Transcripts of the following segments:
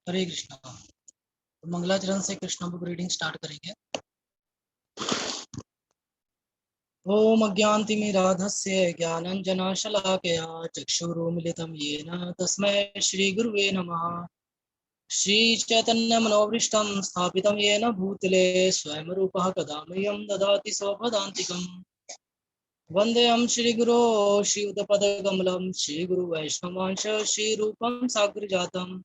हरे कृष्णा। तो मंगलाचरण से कृष्णा बुक रीडिंग स्टार्ट करेंगे। ओम अज्ञानतिमिराधस्य ज्ञानञ्जनशलाकया चक्षुरुन्मिलितं येन तस्मै श्रीगुरुवे नमः। श्रीचैतन्यमनोभीष्टं स्थापितं येन भूतले स्वयं रूपः कदा मह्यं ददाति स्वपदान्तिकम्। वन्देऽहं श्रीगुरो श्रीयुतपदकमलं श्रीगुरुवैष्णवांश श्रीरूपं साग्रजातम्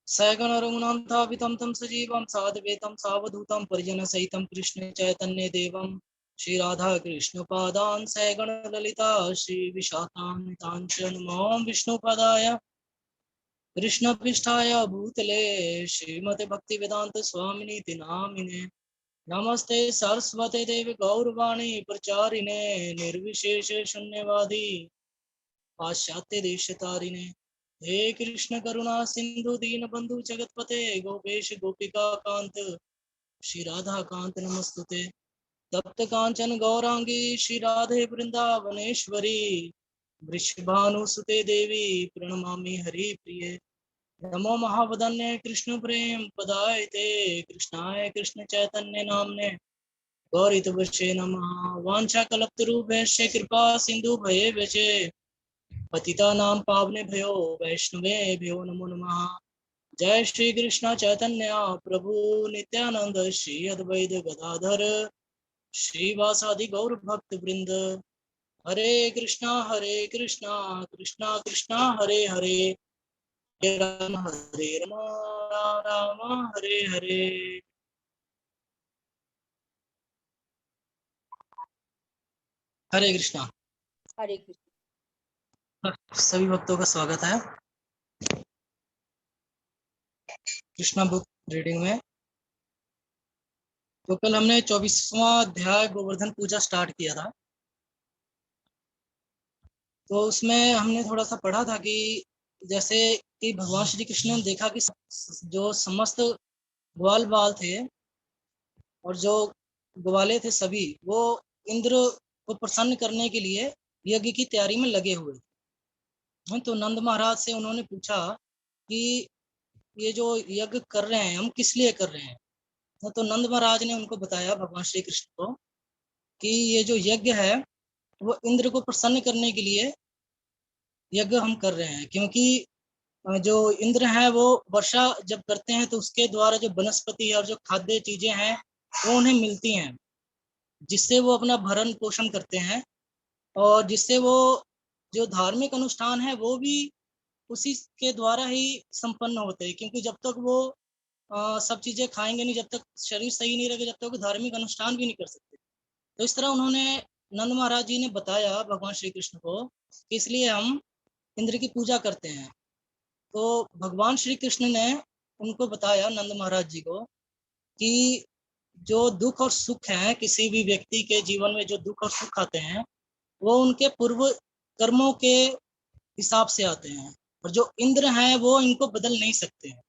सगण रघुनाथावितं तं सजीवं साद्वैतं सावधूतं परिजनसहितं कृष्ण चैतन्य देवं श्री राधा कृष्ण पादान् सगण ललिता श्री विशाखान्वितांच नमो विष्णुपदाय कृष्णपृष्ठाय भूतले श्रीमते भक्तिवेदांत स्वामिनीति नामिने नमस्ते सरस्वते देवी गौरवाणी प्रचारिणे निर्विशेष शून्यवादी पाश्चात्य देशतारिणे हे कृष्ण करुणा सिंधु दीन बंधु जगतपते गोपेश गोपिका कांत श्री राधा कांत नमस्तुते। तप्त कांचन गौरांगी श्री राधे वृंदावनेश्वरी वृषभानुसुते देवी प्रणमामि हरि प्रिये। नमो महावदन्य कृष्ण प्रेम पदायते कृष्णाय कृष्ण चैतन्य नामने गौरितवशे नमः। वांछा कल्पतरुभ्यश्च कृपा सिंधु भये व्यचे पतितानां पावनेभ्यो वैष्णवेभ्यो नमो नमः। जय श्री कृष्ण चैतन्य प्रभु नित्यानंद श्री अद्वैत गदाधर श्रीवासादि गौर भक्त वृंद। हरे कृष्णा कृष्णा कृष्णा हरे हरे हरे राम राम हरे हरे। हरे कृष्णा। हरे कृष्ण। सभी भक्तों का स्वागत है कृष्णा बुक रीडिंग में। तो कल हमने 24वां अध्याय गोवर्धन पूजा स्टार्ट किया था। तो उसमें हमने थोड़ा सा पढ़ा था कि जैसे कि भगवान श्री कृष्ण ने देखा कि जो समस्त ग्वाल बाल थे और जो ग्वाले थे सभी वो इंद्र को प्रसन्न करने के लिए यज्ञ की तैयारी में लगे हुए थे। तो नंद महाराज से उन्होंने पूछा कि ये जो यज्ञ कर रहे हैं हम किस लिए कर रहे हैं। तो नंद महाराज ने उनको बताया भगवान श्री कृष्ण को कि ये जो यज्ञ है वो इंद्र को प्रसन्न करने के लिए यज्ञ हम कर रहे हैं, क्योंकि जो इंद्र है वो वर्षा जब करते हैं तो उसके द्वारा जो वनस्पति है और जो खाद्य चीजें हैं वो उन्हें मिलती हैं, जिससे वो अपना भरण पोषण करते हैं और जिससे वो जो धार्मिक अनुष्ठान है वो भी उसी के द्वारा ही संपन्न होते हैं, क्योंकि जब तक वो सब चीजें खाएंगे नहीं, जब तक शरीर सही नहीं रहेगा, जब तक धार्मिक अनुष्ठान भी नहीं कर सकते। तो इस तरह उन्होंने नंद महाराज जी ने बताया भगवान श्री कृष्ण को कि इसलिए हम इंद्र की पूजा करते हैं। तो भगवान श्री कृष्ण ने उनको बताया नंद महाराज जी को कि जो दुख और सुख है किसी भी व्यक्ति के जीवन में, जो दुख और सुख आते हैं वो उनके पूर्व कर्मों के हिसाब से आते हैं और जो इंद्र हैं वो इनको बदल नहीं सकते हैं।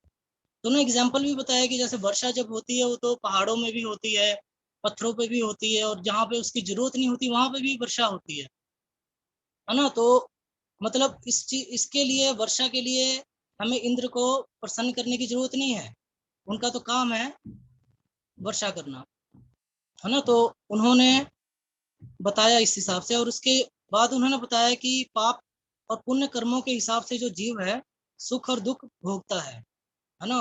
तो उन्होंने एग्जाम्पल भी बताया कि जैसे वर्षा जब होती है वो तो पहाड़ों में भी होती है, पत्थरों पे भी होती है, और जहाँ पे उसकी जरूरत नहीं होती वहां पे भी वर्षा होती है ना। तो मतलब इसके लिए वर्षा के लिए हमें इंद्र को प्रसन्न करने की जरूरत नहीं है, उनका तो काम है वर्षा करना, है ना। तो उन्होंने बताया इस हिसाब से, और उसके बाद उन्होंने बताया कि पाप और पुण्य कर्मों के हिसाब से जो जीव है सुख और दुख भोगता है ना।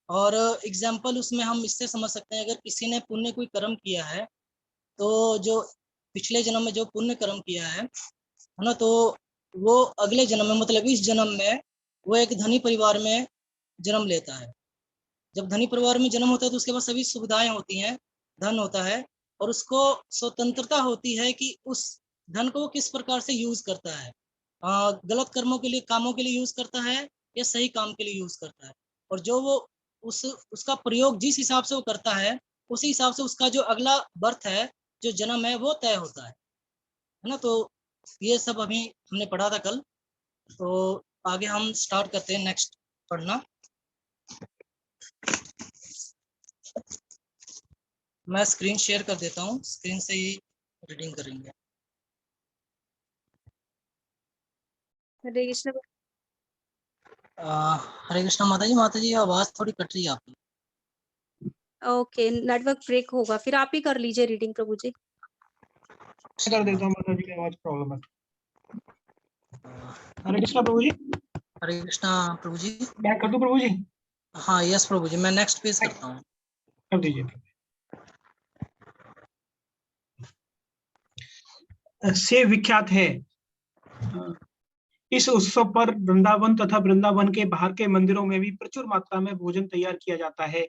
और एग्जाम्पल उसमें हम इससे समझ सकते हैं, अगर किसी ने पुण्य कोई कर्म किया है तो जो पिछले जन्म में जो पुण्य कर्म किया है ना, तो वो अगले जन्म में मतलब इस जन्म में वो एक धनी परिवार में जन्म लेता है। जब धनी परिवार में जन्म होता है तो उसके पास सभी सुविधाएं होती हैं, धन होता है, और उसको स्वतंत्रता होती है कि उस धन को वो किस प्रकार से यूज करता है, गलत कर्मों के लिए, कामों के लिए यूज करता है या सही काम के लिए यूज करता है। और जो वो उसका प्रयोग जिस हिसाब से वो करता है उसी हिसाब से उसका जो अगला बर्थ है, जो जन्म है वो तय होता है ना। तो ये सब अभी हमने पढ़ा था कल। तो आगे हम स्टार्ट करते हैं नेक्स्ट पढ़ना। मैं स्क्रीन शेयर कर देता हूँ, स्क्रीन से ही रीडिंग करेंगे। हरे कृष्ण। हरे कृष्णा माता जी आवाज थोड़ी कट रही है आपकी। ओके, नेटवर्क ब्रेक होगा, फिर आप ही कर लीजिए रीडिंग प्रभु जी। कर देता हूँ माता जी की आवाज प्रॉब्लम है। हरे कृष्णा प्रभु जी। हरे कृष्णा प्रभु जी। मैं कर दूं प्रभु जी? हाँ यस प्रभु जी, मैं नेक्स्ट पेज करता हूँ। कर दीजिए। से विख्यात है। इस उत्सव पर वृंदावन तथा वृंदावन के बाहर के मंदिरों में भी प्रचुर मात्रा में भोजन तैयार किया जाता है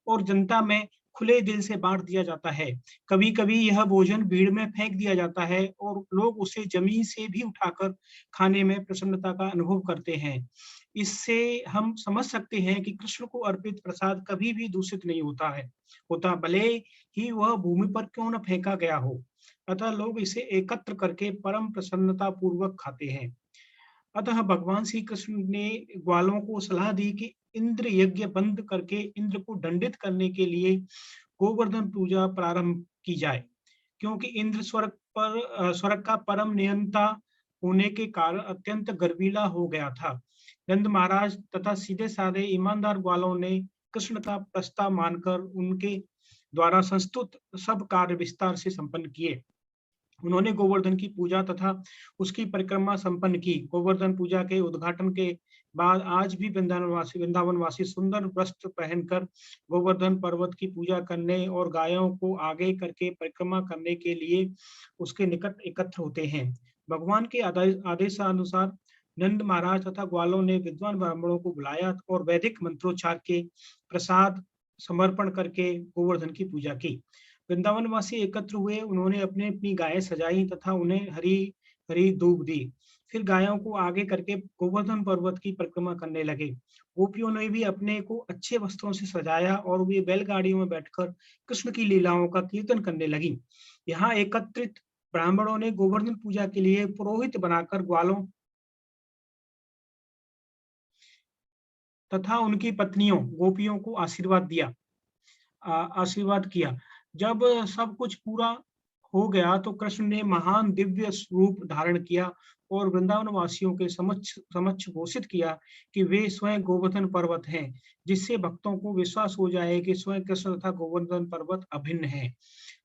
और जनता में खुले दिल से बांट दिया जाता है। कभी कभी यह भोजन भीड़ में फेंक दिया जाता है और लोग उसे जमीन से भी उठाकर खाने में प्रसन्नता का अनुभव करते हैं। इससे हम समझ सकते हैं कि कृष्ण को अर्पित प्रसाद कभी भी दूषित नहीं होता भले ही वह भूमि पर क्यों न फेंका गया हो। अतः लोग इसे एकत्र करके परम प्रसन्नता पूर्वक खाते हैं। अतः भगवान श्री कृष्ण ने ग्वालों को सलाह दी कि इंद्र यज्ञ बंद करके इंद्र को दंडित करने के लिए गोवर्धन पूजा प्रारंभ की जाए, क्योंकि इंद्र स्वर्ग का परम नियंता होने के कारण अत्यंत गर्वीला हो गया था। नंद महाराज तथा सीधे साधे ईमानदार ग्वालों ने कृष्ण का प्रस्ताव मानकर उनके द्वारा संस्तुत सब कार्य विस्तार से संपन्न किए। उन्होंने गोवर्धन की पूजा तथा उसकी परिक्रमा संपन्न की। गोवर्धन पूजा के उद्घाटन के बाद आज भी वृंदावन वासी सुंदर वस्त्र पहनकर गोवर्धन पर्वत की पूजा करने और गायों को आगे करके परिक्रमा करने के लिए उसके निकट एकत्र होते हैं। भगवान के आदेशानुसार नंद महाराज तथा ग्वालों ने विद्वान ब्राह्मणों को बुलाया और वैदिक मंत्रोच्चार के प्रसाद समर्पण करके गोवर्धन की पूजा की। वृंदावन वासी एकत्र हुए, उन्होंने अपने अपनी गायें सजाई तथा उन्हें हरी हरी दूब दी। फिर गायों को आगे करके गोवर्धन पर्वत की परिक्रमा करने लगे। गोपियों ने भी अपने को अच्छे वस्त्रों से सजाया और वे बैलगाड़ियों में बैठकर कृष्ण की लीलाओं का कीर्तन करने लगी। यहाँ एकत्रित ब्राह्मणों ने गोवर्धन पूजा के लिए पुरोहित बनाकर ग्वालों तथा उनकी पत्नियों गोपियों को आशीर्वाद किया। जब सब कुछ पूरा हो गया तो कृष्ण ने महान दिव्य स्वरूप धारण किया और वृंदावन वासियों के समक्ष घोषित किया कि वे स्वयं गोवर्धन पर्वत हैं, जिससे भक्तों को विश्वास हो जाए कि स्वयं कृष्ण तथा गोवर्धन पर्वत अभिन्न है।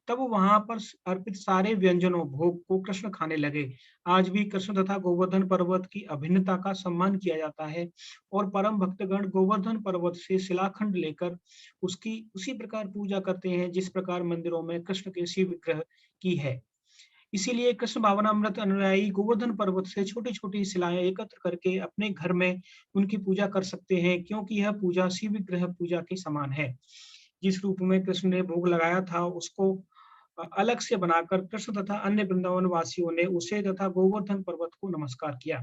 तब वहां पर अर्पित सारे व्यंजनों भोग को कृष्ण खाने लगे। आज भी कृष्ण तथा गोवर्धन पर्वत की अभिन्नता का सम्मान किया जाता है और परम भक्तगण गोवर्धन पर्वत से शिलाखंड लेकर उसकी उसी प्रकार पूजा करते हैं जिस प्रकार मंदिरों में कृष्ण के शिव विग्रह की है। इसीलिए कृष्ण भावनामृत अनुयायी गोवर्धन पर्वत से छोटी छोटी शिलाएं एकत्र करके अपने घर में उनकी पूजा कर सकते हैं, क्योंकि यह पूजा शिव विग्रह पूजा के समान है। जिस रूप में कृष्ण ने भोग लगाया था उसको अलग से बनाकर कृष्ण तथा अन्य वृंदावन वासियों ने उसे तथा गोवर्धन पर्वत को नमस्कार किया।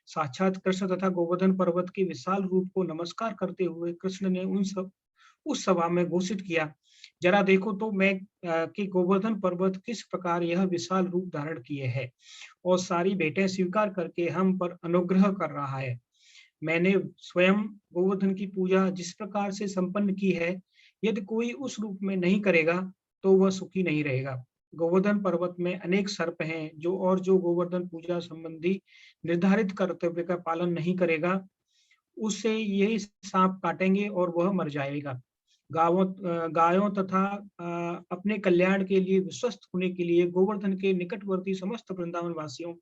साक्षात कृष्ण तथा गोवर्धन पर्वत के विशाल रूप को नमस्कार करते हुए कृष्ण ने उस सभा में घोषित किया, जरा देखो तो मैं कि गोवर्धन पर्वत किस प्रकार यह विशाल रूप धारण किए है और सारी भेंटें स्वीकार करके हम पर अनुग्रह कर रहा है। मैंने स्वयं गोवर्धन की पूजा जिस प्रकार से संपन्न की है, यदि कोई उस रूप में नहीं करेगा तो वह सुखी नहीं रहेगा। गोवर्धन पर्वत में अनेक सर्प हैं जो गोवर्धन पूजा संबंधी निर्धारित कर्तव्य का पालन नहीं करेगा, उससे यही सांप काटेंगे और वह मर जाएगा। गायों तथा अपने कल्याण के लिए विश्वस्त होने के लिए गोवर्धन के निकटवर्ती समस्त वृंदावन वासियों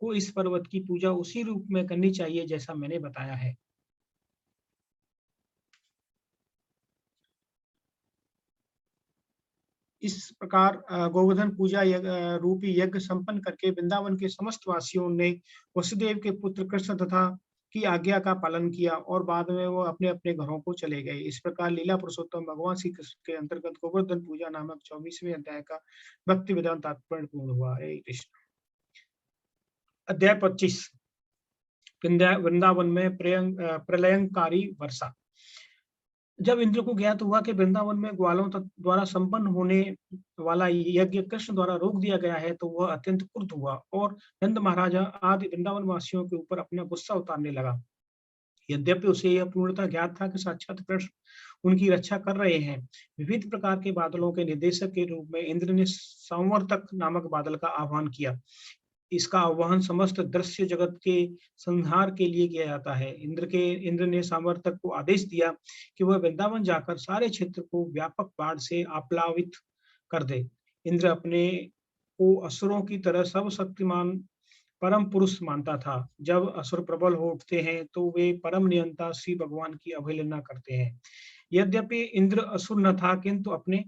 को इस पर्वत की पूजा उसी रूप में करनी चाहिए जैसा मैंने बताया है। इस प्रकार गोवर्धन पूजा रूपी यज्ञ संपन्न करके वृंदावन के समस्त वासियों ने वसुदेव के पुत्र कृष्ण तथा की आज्ञा का पालन किया और बाद में वो अपने अपने घरों को चले गए। इस प्रकार लीला पुरुषोत्तम भगवान श्री कृष्ण के अंतर्गत गोवर्धन पूजा नामक 24वें अध्याय का भक्ति वेदांत तात्पर्य पूर्ण हुआ। हरे कृष्ण। अध्याय 25 वृंदावन में प्रलयंकारी वर्षा। जब इंद्र को ज्ञात हुआ कि वृंदावन में ग्वालों द्वारा संपन्न होने वाला यज्ञ कृष्ण द्वारा रोक दिया गया है तो वह अत्यंत क्रुद्ध हुआ और नंद महाराजा आदि वृंदावन वासियों के ऊपर अपना गुस्सा उतारने लगा। यद्यपि उसे यह पूर्णतः ज्ञात था कि साक्षात कृष्ण उनकी रक्षा कर रहे हैं। विविध प्रकार के बादलों के निर्देशक के रूप में इंद्र ने संवर्तक नामक बादल का आह्वान किया। इसका आह्वान समस्त दृश्य जगत के संहार के लिए किया जाता है। इंद्र ने सामर्थक को आदेश दिया कि वह वृंदावन जाकर सारे क्षेत्र को व्यापक बाढ़ से आप्लावित कर दे। इंद्र अपने को असुरों की तरह सर्वशक्तिमान परम पुरुष मानता था। जब असुर प्रबल हो उठते हैं तो वे परम नियंता श्री भगवान की अवहेलना करते हैं। यद्यपि इंद्र असुर न था, किंतु अपने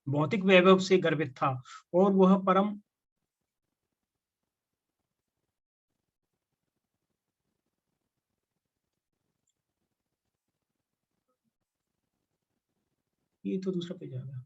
भौतिक वैभव से गर्वित था और वह परम ये तो दूसरा पेज आ गया।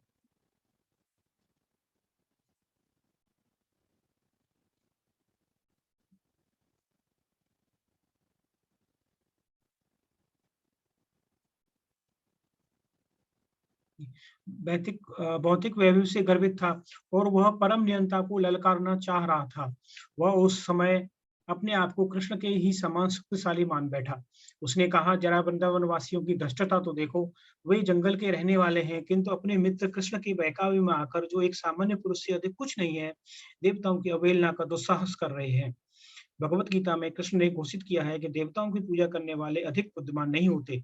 भौतिक वैभव से गर्वित था और वह परम नियंता को ललकारना चाह रहा था। वह उस समय अपने आप को कृष्ण के ही समान शक्तिशाली मान बैठा। उसने कहा, जरा वृंदावन वासियों की धृष्टता तो देखो। वे जंगल के रहने वाले हैं, किंतु अपने मित्र कृष्ण के बहकावे में आकर, जो एक सामान्य पुरुष से अधिक कुछ नहीं है, देवताओं की अवहेलना का दुस्साहस कर रहे हैं। भगवत गीता में कृष्ण ने घोषित किया है कि देवताओं की पूजा करने वाले अधिक बुद्धिमान नहीं होते।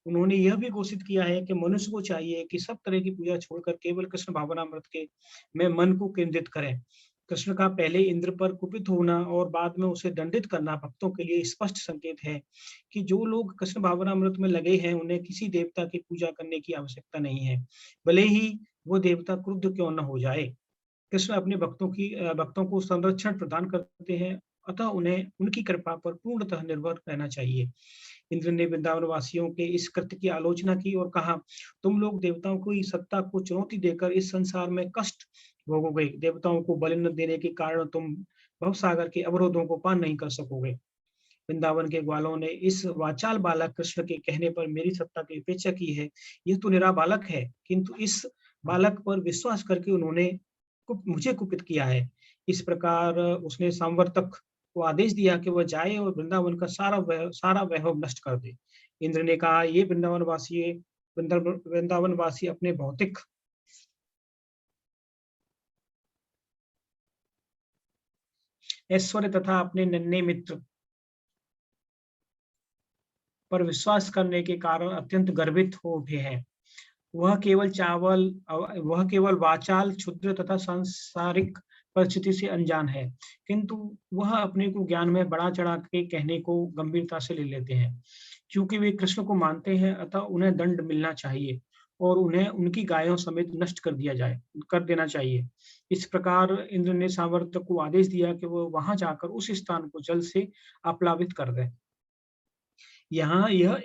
उन्होंने यह भी घोषित किया है कि मनुष्य को चाहिए कि सब तरह की पूजा छोड़कर केवल कृष्ण भावनामृत के में मन को केंद्रित करें। कृष्ण का पहले इंद्र पर कुपित होना और बाद में उसे दंडित करना भक्तों के लिए स्पष्ट संकेत है कि जो लोग कृष्ण भावनामृत में लगे हैं, उन्हें किसी देवता की पूजा करने की आवश्यकता नहीं है, भले ही वो देवता क्रुद्ध क्यों न हो जाए। कृष्ण अपने भक्तों को संरक्षण प्रदान करते हैं, अतः उन्हें उनकी कृपा पर पूर्णतः निर्भर रहना चाहिए। इंद्र ने वृंदावन वासियों के इस कृत्य की आलोचना की और कहा, तुम लोग देवताओं की सत्ता को चुनौती देकर इस संसार में कष्ट भोगोगे। देवताओं को बलि न देने के कारण तुम भवसागर के अवरोधों को पार नहीं कर सकोगे। वृंदावन के ग्वालों ने इस वाचाल बालक कृष्ण के कहने पर मेरी सत्ता की अपेक्षा की है। यह तो निरा बालक है, किंतु इस बालक पर विश्वास करके उन्होंने मुझे कुपित किया है। इस प्रकार उसने संवर्तक को आदेश दिया कि वह जाए और वृंदावन का सारा वैभव नष्ट कर दे। इंद्र ने कहा, ये वृंदावन वासी अपने भौतिक ऐश्वर्य तथा अपने नन्हे मित्र पर विश्वास करने के कारण अत्यंत गर्वित हो उठे हैं। वह केवल वाचाल, क्षुद्र तथा सांसारिक परिस्थिति से अनजान है, किंतु वह अपने को ज्ञान में बढ़ा चढ़ा के कहने को गंभीरता से ले लेते हैं। क्योंकि वे कृष्ण को मानते हैं, अतः उन्हें दंड मिलना चाहिए और उन्हें उनकी गायों समेत नष्ट कर देना चाहिए। इस प्रकार इंद्र ने सामर्थ्य को आदेश दिया कि वह वहां जाकर उस स्थान को जल से आप्लावित कर दे। यहाँ यह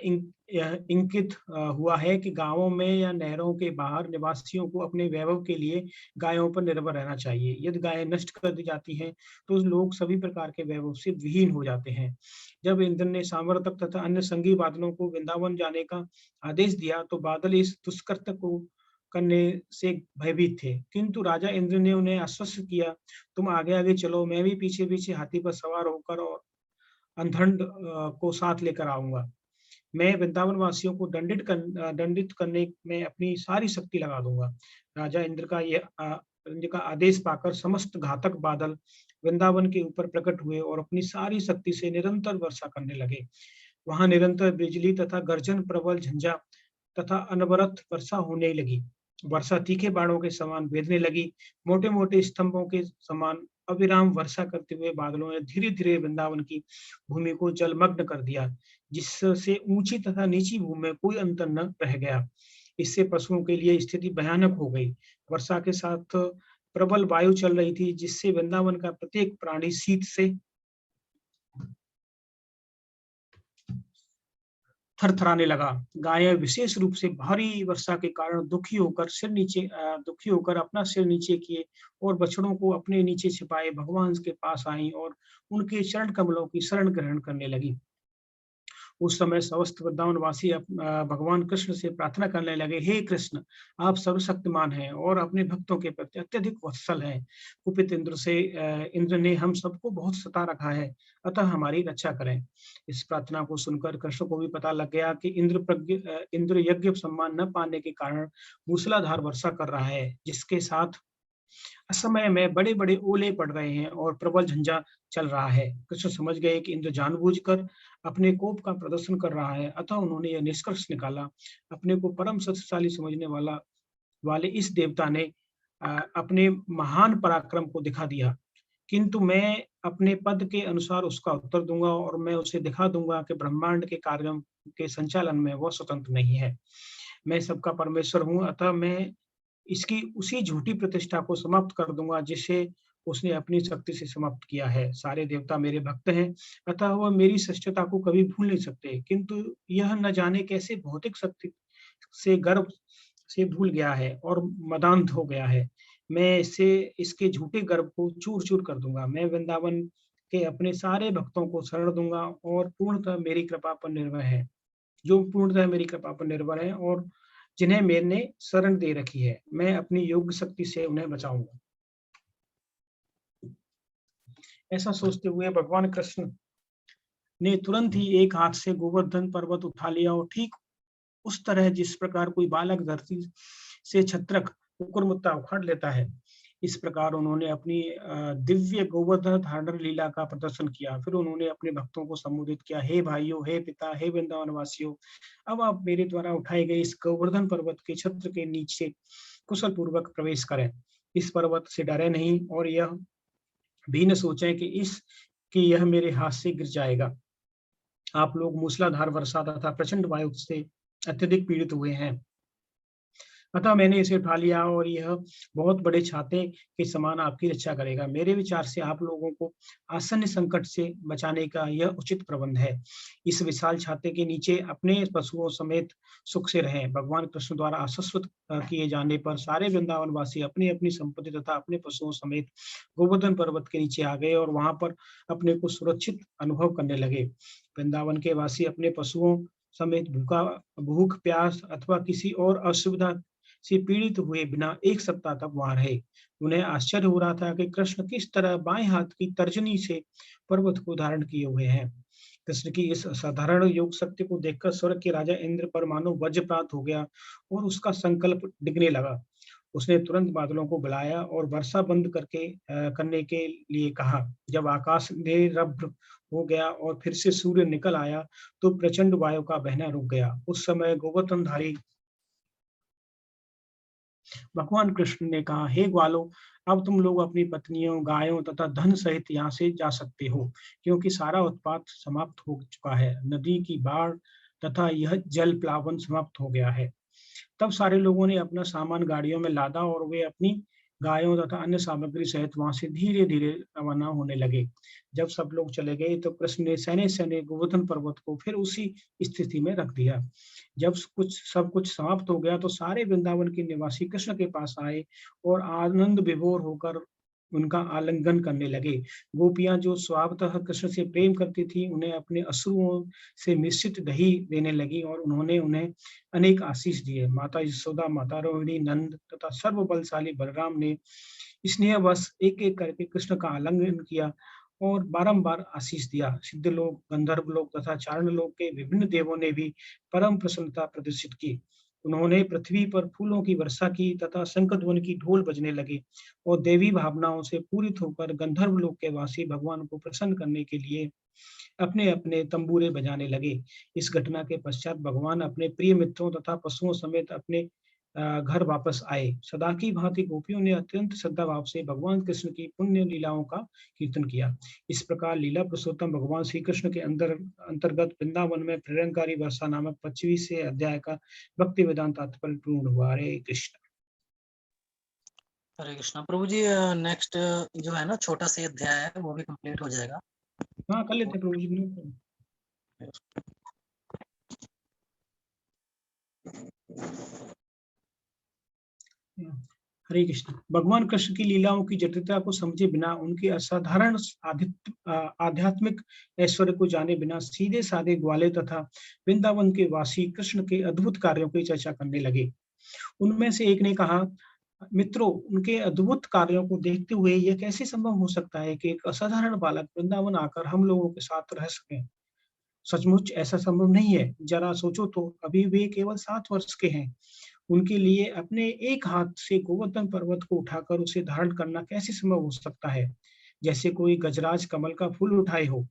इंकित हुआ है कि गांवों में या नहरों के बाहर निवासियों को अपने वैभव के लिए गायों पर निर्भर रहना चाहिए। यदि गायें नष्ट कर दी जाती हैं तो लोग सभी प्रकार के वैभव से विहीन हो जाते हैं। जब इंद्र ने सामर्थक तथा अन्य संगी बादलों को वृंदावन जाने का आदेश दिया तो बादल इस दुष्कृत्य को करने से भयभीत थे, किंतु राजा इंद्र ने उन्हें आश्वस्त किया, तुम आगे आगे चलो, मैं भी पीछे पीछे हाथी पर सवार होकर और अंधड़ को साथ लेकर आऊंगा। मैं वृंदावन वासियों को दंडित करने में अपनी सारी शक्ति लगा दूंगा। राजा इंद्र का आदेश पाकर समस्त घातक बादल वृंदावन के ऊपर प्रकट हुए और अपनी सारी शक्ति से निरंतर वर्षा करने लगे। वहां निरंतर बिजली तथा गर्जन, प्रबल झंझा तथा अनवरत वर्षा होने लगी। वर्षा तीखे बाणों के समान भेदने लगी। मोटे मोटे स्तंभों के समान अविराम वर्षा करते हुए बादलों ने धीरे धीरे वृंदावन की भूमि को जलमग्न कर दिया, जिससे ऊंची तथा नीची भूमि में कोई अंतर न रह गया। इससे पशुओं के लिए स्थिति भयानक हो गई। वर्षा के साथ प्रबल वायु चल रही थी, जिससे वृंदावन का प्रत्येक प्राणी शीत से थरथराने लगा। गायें विशेष रूप से भारी वर्षा के कारण दुखी होकर अपना सिर नीचे किए और बछड़ों को अपने नीचे छिपाए भगवान के पास आई और उनके चरण कमलों की शरण ग्रहण करने लगी। उस समय समस्त वृंदावनवासी भगवान कृष्ण से प्रार्थना करने लगे, हे कृष्ण, आप सर्वशक्तिमान हैं और अपने भक्तों के प्रति अत्यधिक वत्सल हैं। कुपित इंद्र ने हम सबको बहुत सता रखा है, अतः हमारी रक्षा करें। इस प्रार्थना को सुनकर कृष्ण को भी पता लग गया कि इंद्र यज्ञ सम्मान न पाने के कारण मूसलाधार वर्षा कर रहा है, जिसके साथ असमय में बड़े-बड़े ओले पड़ रहे हैं और प्रबल झंझा चल रहा है। कृष्ण समझ गए कि इंद्र जानबूझकर अपने कोप का प्रदर्शन कर रहा है, अतः उन्होंने यह निष्कर्ष निकाला, अपने को परम शक्तिशाली समझने वाले इस देवता ने अपने महान पराक्रम को दिखा दिया, किंतु मैं अपने पद के अनुसार उसका उत्तर दूंगा और मैं उसे दिखा दूंगा कि ब्रह्मांड के कार्यों के संचालन में वह स्वतंत्र नहीं है। मैं सबका परमेश्वर हूँ, अतः मैं इसकी उसी झूठी प्रतिष्ठा को समाप्त कर दूंगा जिसे उसने अपनी शक्ति से समाप्त किया है। सारे देवता मेरे भक्त हैं, अतः वह मेरी श्रेष्ठता को कभी भूल नहीं सकते, किंतु यह न जाने कैसे भौतिक शक्ति से गर्व से भूल गया है और मदान्ध हो गया है। मैं इसके झूठे गर्व को चूर-चूर कर दूंगा। मैं वृंदावन के अपने सारे भक्तों को शरण दूंगा और पूर्णतः मेरी कृपा पर निर्भर है, जो पूर्णतः मेरी कृपा पर निर्भर है और जिन्हें मैंने शरण दे रखी है। मैं अपनी योग शक्ति से उन्हें बचाऊंगा। ऐसा सोचते हुए भगवान कृष्ण ने तुरंत ही एक हाथ से गोवर्धन पर्वत उठा लिया और ठीक उस तरह जिस प्रकार कोई बालक धरती से छत्रक कुकुरमुत्ता उखाड़ लेता है, इस प्रकार उन्होंने अपनी दिव्य गोवर्धन धारण लीला का प्रदर्शन किया। फिर उन्होंने अपने भक्तों को संबोधित किया, हे भाइयों, हे पिता, हे वृंदावन वासियों, अब आप मेरे द्वारा उठाए गए इस गोवर्धन पर्वत के छत्र के नीचे कुशल पूर्वक प्रवेश करें। इस पर्वत से डरे नहीं और यह भी न सोचें कि यह मेरे हाथ से गिर जाएगा। आप लोग मूसलाधार वर्षा तथा प्रचंड वायु से अत्यधिक पीड़ित हुए हैं, अतः मैंने इसे उठा लिया और यह बहुत बड़े छाते के समान आपकी रक्षा करेगा। मेरे विचार से आप लोगों को आसन्न संकट से बचाने का यह उचित प्रबंध है। इस विशाल छाते के नीचे अपने पशुओं समेत सुख से रहें। भगवान कृष्ण द्वारा आश्वस्त किए जाने पर सारे वृंदावन वासी अपनी अपनी संपत्ति तथा अपने पशुओं समेत गोवर्धन पर्वत के नीचे आ गए और वहां पर अपने को सुरक्षित अनुभव करने लगे। वृंदावन के वासी अपने पशुओं समेत भूख प्यास अथवा किसी और असुविधा से पीड़ित हुए बिना 1 सप्ताह तक वहां रहे। उन्हें आश्चर्य हो रहा था कि कृष्ण किस तरह बाएं हाथ की तर्जनी से पर्वत को धारण किए हुए हैं। कृष्ण की इस असाधारण योग शक्ति को देखकर स्वर्ग के राजा इंद्र पर मानो वज्रपात हो गया और उसका संकल्प डिगने लगा। उसने तुरंत बादलों को बुलाया और वर्षा बंद करने के लिए कहा। जब आकाश निरभ्र हो गया और फिर से सूर्य निकल आया, तो प्रचंड वायु का बहना रुक गया। उस समय गोवर्धनधारी भगवान कृष्ण ने कहा, हे ग्वालों, अब तुम लोग अपनी पत्नियों, गायों तथा धन सहित यहाँ से जा सकते हो, क्योंकि सारा उत्पात समाप्त हो चुका है। नदी की बाढ़ तथा यह जल प्लावन समाप्त हो गया है। तब सारे लोगों ने अपना सामान गाड़ियों में लादा और वे अपनी गायों तथा अन्य सामग्री सहित वहां से धीरे-धीरे रवाना होने लगे। जब सब लोग चले गए तो कृष्ण ने सैने-सैने गोवर्धन पर्वत को फिर उसी स्थिति में रख दिया। जब सब कुछ समाप्त हो गया तो सारे वृंदावन के निवासी कृष्ण के पास आए और आनंद विभोर होकर उनका आलिंगन करने लगे। गोपियां जो स्वभावतः कृष्ण से प्रेम करती थी, उन्हें अपने अश्रुओं से मिश्रित दही देने लगी और उन्होंने उन्हें अनेक आशीष दिए। माता यशोदा, माता रोहिणी, नंद तथा सर्वबलशाली बलराम ने स्नेहवश एक-एक करके कृष्ण का आलिंगन किया और बारंबार आशीष दिया। सिद्धलोक, गंधर्व लोक तथा चारण लोक के विभिन्न देवों ने भी परम प्रसन्नता प्रदर्शित की। उन्होंने पृथ्वी पर फूलों की वर्षा की तथा शंखध्वनि की ढोल बजने लगे और देवी भावनाओं से पूरित होकर गंधर्व लोक के वासी भगवान को प्रसन्न करने के लिए अपने-अपने तंबूरे बजाने लगे। इस घटना के पश्चात भगवान अपने प्रिय मित्रों तथा पशुओं समेत अपने घर वापस आए। सदा की भांति गोपियों ने अत्यंत श्रद्धा भाव से भगवान कृष्ण की पुण्य लीलाओं का कीर्तन किया। इस प्रकार लीला पुरुषोत्तम भगवान श्री कृष्ण के अंतर्गत वृंदावन में प्रेरणकारी वर्षा नामक 25वें अध्याय का भक्ति वेदांत तात्पर्य पूर्ण हुआ। हरे कृष्ण। हरे कृष्णा। प्रभु जी नेक्स्ट जो है ना छोटा सा अध्याय है वो भी कंप्लीट हो जाएगा। हाँ, कर लेते हैं प्रभु जी। हरे कृष्ण। भगवान कृष्ण की लीलाओं की जटिलता को समझे बिना, उनके असाधारण आध्यात्मिक ऐश्वर्य को जाने बिना सीधे साधे ग्वाले तथा वृंदावन के वासी कृष्ण के अद्भुत कार्यों की चर्चा करने लगे। उनमें से एक ने कहा, मित्रों, उनके अद्भुत कार्यों को देखते हुए यह कैसे संभव हो सकता है कि एक असाधारण बालक वृंदावन आकर हम लोगों के साथ रह सके? सचमुच ऐसा संभव नहीं है। जरा सोचो तो, अभी वे केवल 7 वर्ष के हैं। उनके लिए अपने एक हाथ से गोवर्धन पर्वत को उठाकर उसे धारण करना कैसे संभव हो सकता है? जैसे कोई गजराज कमल का फूल उठाए हो।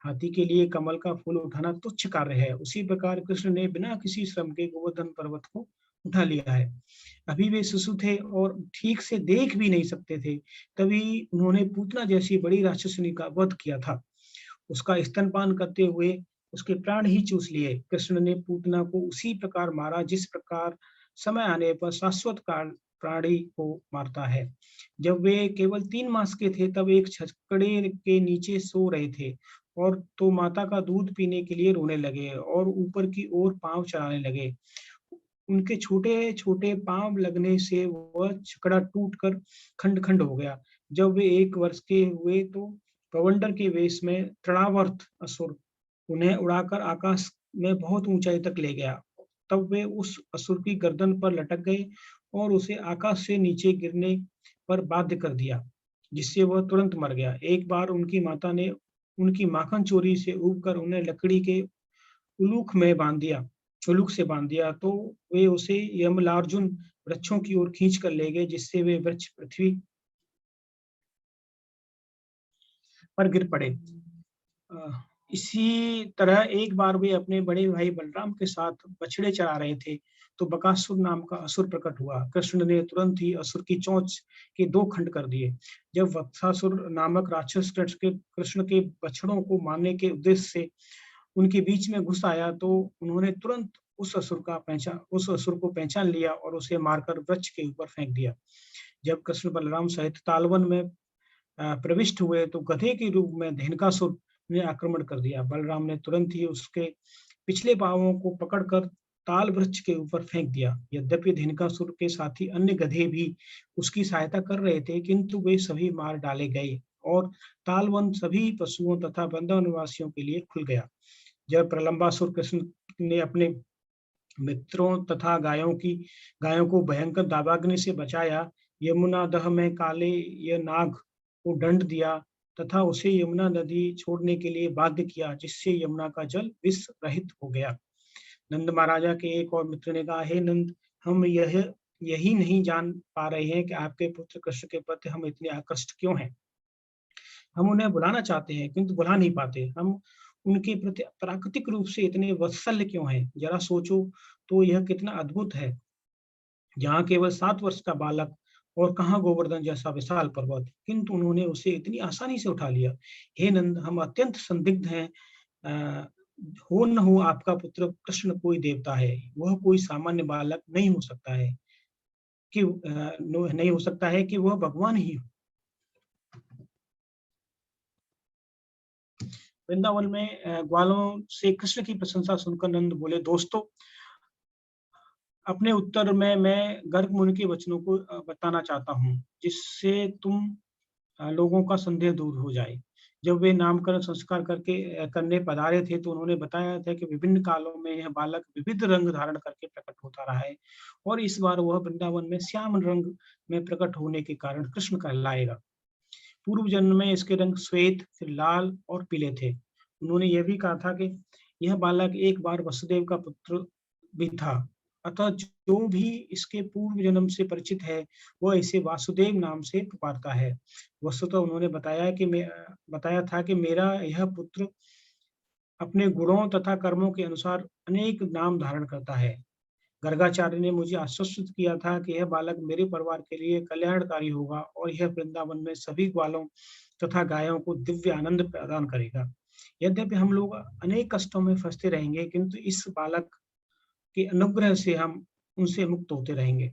हाथी के लिए कमल का फूल उठाना तुच्छ कार्य है। उसी प्रकार कृष्ण ने बिना किसी श्रम के गोवर्धन पर्वत को उठा लिया है। अभी वे शिशु थे और ठीक से देख भी नहीं सकते थे, तभी उन्होंने पूतना जैसी बड़ी राक्षसनी का वध किया था। उसका स्तनपान करते हुए उसके प्राण ही चूस लिए। कृष्ण ने पूतना को उसी प्रकार मारा जिस प्रकार समय आने पर शाश्वत काल प्राणी को मारता है। जब वे केवल 3 मास के थे, तब एक छकड़े के नीचे सो रहे थे और तो माता का दूध पीने के लिए रोने लगे और ऊपर की ओर पांव चढ़ाने लगे। उनके छोटे-छोटे पाँव लगने से वह छकड़ा टूटकर खंड-खंड हो गया। जब वे 1 वर्ष के हुए तो बवंडर के वेश में तृणावर्त असुर उन्हें उड़ाकर आकाश में बहुत ऊंचाई तक ले गया। तब वे उस असुर की गर्दन पर लटक गए और उसे आकाश से नीचे गिरने पर बाध्य कर दिया, जिससे वह तुरंत मर गया। एक बार उनकी माता ने उनकी माखन चोरी से ऊबकर उन्हें लकड़ी के उलूक से बांध दिया, तो वे उसे यमलार्जुन वृक्षों की ओर खींच कर ले गए, जिससे वे वृक्ष पृथ्वी पर गिर पड़े। इसी तरह एक बार वे अपने बड़े भाई बलराम के साथ बछड़े चरा रहे थे, तो बकासुर नाम का असुर प्रकट हुआ। कृष्ण ने तुरंत ही असुर की चोंच के 2 खंड कर दिए। जब वत्सासुर नामक राक्षस कृष्ण के बछड़ों को मारने के उद्देश्य से उनके बीच में घुस आया, तो उन्होंने तुरंत उस असुर को पहचान लिया और उसे मारकर वृक्ष के ऊपर फेंक दिया। जब कृष्ण बलराम सहित तालवन में प्रविष्ट हुए, तो गधे के रूप में धेनुकासुर ने आक्रमण कर दिया। बलराम ने तुरंत ही उसके पिछले पांवों को पकड़कर ताल वृक्ष के ऊपर फेंक दिया। यद्यपि धेनुकासुर के साथी अन्य गधे भी उसकी सहायता कर रहे थे, किंतु वे सभी मार डाले गए और तालवन सभी पशुओं तथा वृंदावन निवासियों के लिए खुल गया। जब प्रलंबासुर कृष्ण ने अपने मित्रों तथा गायों को भयंकर दावाग्नि से बचाया, यमुना दह में काले ये नाग को दंड दिया तथा उसे यमुना नदी छोड़ने के लिए बाध्य किया, जिससे यमुना का जल विष रहित हो गया। नंद महाराजा के एक और मित्र ने कहा, हे नंद, हम यही नहीं जान पा रहे हैं कि आपके पुत्र कृष्ण के प्रति हम इतने आकृष्ट क्यों हैं। हम उन्हें बुलाना चाहते हैं, किंतु बुला नहीं पाते। हम उनके प्रति प्राकृतिक रूप से इतने वात्सल्य क्यों हैं? जरा सोचो तो यह कितना अद्भुत है। जहाँ केवल 7 वर्ष का बालक और कहाँ गोवर्धन जैसा विशाल पर्वत, किंतु उन्होंने उसे इतनी आसानी से उठा लिया। हे नंद, हम अत्यंत संदिग्ध हैं। अ, हो न हो आपका पुत्र कृष्ण कोई देवता है। वह कोई सामान्य बालक नहीं हो सकता है नहीं हो सकता है कि वह भगवान ही हो। वृंदावन में ग्वालों से कृष्ण की प्रशंसा सुनकर नंद बोले, दोस्तों, अपने उत्तर में मैं गर्ग मुनि के वचनों को बताना चाहता हूँ, जिससे तुम लोगों का संदेह दूर हो जाए। जब वे नामकरण संस्कार करने पधारे थे, तो उन्होंने बताया था कि विभिन्न कालों में यह बालक विविध रंग धारण करके प्रकट होता रहा है और इस बार वह वृंदावन में श्याम रंग में प्रकट होने के कारण कृष्ण कहलाएगा। पूर्व जन्म में इसके रंग श्वेत, फिर लाल और पीले थे। उन्होंने यह भी कहा था कि यह बालक एक बार वसुदेव का पुत्र भी था, अतः जो भी इसके पूर्व जन्म से परिचित है, वह इसे वासुदेव नाम से पुकारता है। वस्तुतः उन्होंने बताया था कि मेरा यह पुत्र अपने गुणों तथा कर्मों के अनुसार अनेक नाम धारण करता है। गर्गाचार्य ने मुझे आश्वस्त किया था कि यह बालक मेरे परिवार के लिए कल्याणकारी होगा और यह वृंदावन में सभी ग्वालों तथा गायों को दिव्य आनंद प्रदान करेगा। यद्यपि हम लोग अनेक कष्टों में फंसते रहेंगे, किंतु इस बालक के अनुग्रह से हम उनसे मुक्त होते रहेंगे।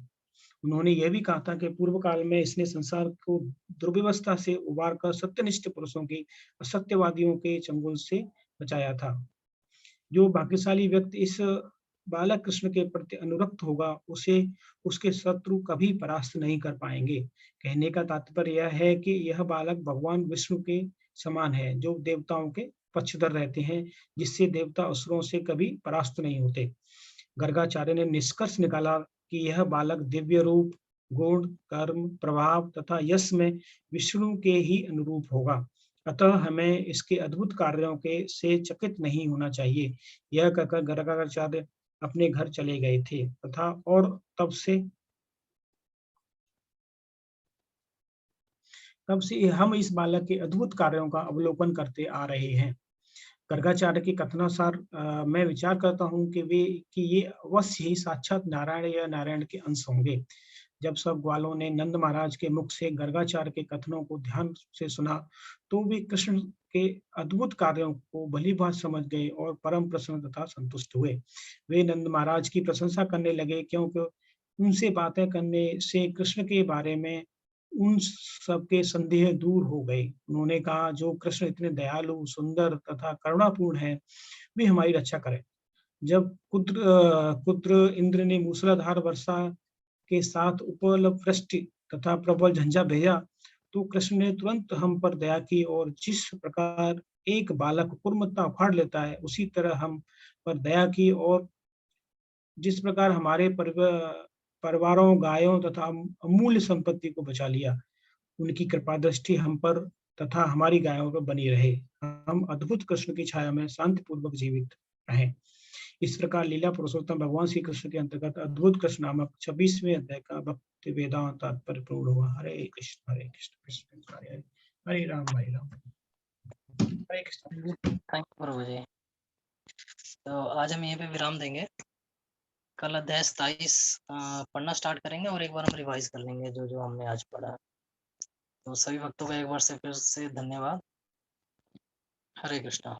उन्होंने यह भी कहा था कि पूर्व काल में इसने संसार को दुर्व्यवस्था से उबार कर सत्यनिष्ठ पुरुषों की असत्यवादियों के चंगुल से बचाया था। जो भाग्यशाली व्यक्ति इस बालक कृष्ण के प्रति अनुरक्त होगा, उसे उसके शत्रु कभी परास्त नहीं कर पाएंगे। कहने का तात्पर्य यह है कि यह बालक भगवान विष्णु के समान है, जो देवताओं के पक्षधर रहते हैं, जिससे देवता असुरों से कभी परास्त नहीं होते। गर्गाचार्य ने निष्कर्ष निकाला कि यह बालक दिव्य रूप, गुण, कर्म, प्रभाव तथा यश में विष्णु के ही अनुरूप होगा। अतः हमें इसके अद्भुत कार्यों के से चकित नहीं होना चाहिए। यह कहकर गर्गाचार्य अपने घर चले गए थे तथा और तब से हम इस बालक के अद्भुत कार्यों का अवलोकन करते आ रहे हैं। गर्गाचार्य के कथनानुसार मैं विचार करता हूँ कि ये अवश्य ही साक्षात नारायण या नारायण के अंश होंगे। जब सब ग्वालों ने नंद महाराज के मुख से गर्गाचार्य के कथनों को ध्यान से सुना, तो वे कृष्ण के अद्भुत कार्यों को भलीभांति समझ गए और परम प्रसन्न तथा संतुष्ट हुए। वे नंद महाराज की प्रशंसा करने लगे, क्योंकि उनसे बातें करने से कृष्ण के बारे में उन सबके संदेह दूर हो गए। उन्होंने कहा, जो कृष्ण इतने दयालु, सुंदर तथा करुणापूर्ण हैं, वे हमारी रक्षा करें। जब कुद्र इंद्र ने मूसलाधार वर्षा के साथ उपल वृष्टि तथा प्रबल झंझा भेजा, तो कृष्ण ने तुरंत हम पर दया की और जिस प्रकार एक बालक कुर्मत्ता उखाड़ लेता है, उसी तरह हम पर दया की और जिस प्रकार हमारे परिवारों, गायों तथा अमूल्य संपत्ति को बचा लिया। उनकी कृपा दृष्टि हम पर तथा हमारी गायों पर बनी रहे। हम अद्भुत कृष्ण की छाया में शांतिपूर्वक जीवित रहें। इस प्रकार लीला पुरुषोत्तम भगवान श्री कृष्ण के अंतर्गत अद्भुत कृष्ण नामक 26वें अध्याय का भक्ति वेदांत तात्पर्य पूर्ण हुआ। हरे कृष्ण कृष्ण हरे हरे, हरे राम हरे कृष्ण। थैंक यू प्रभु जी। तो आज हम यहीं पे विराम देंगे। कल अध्याय 27 पढ़ना स्टार्ट करेंगे और एक बार हम रिवाइज कर लेंगे जो जो हमने आज पढ़ा। तो सभी भक्तों का एक बार से फिर से धन्यवाद। हरे कृष्णा।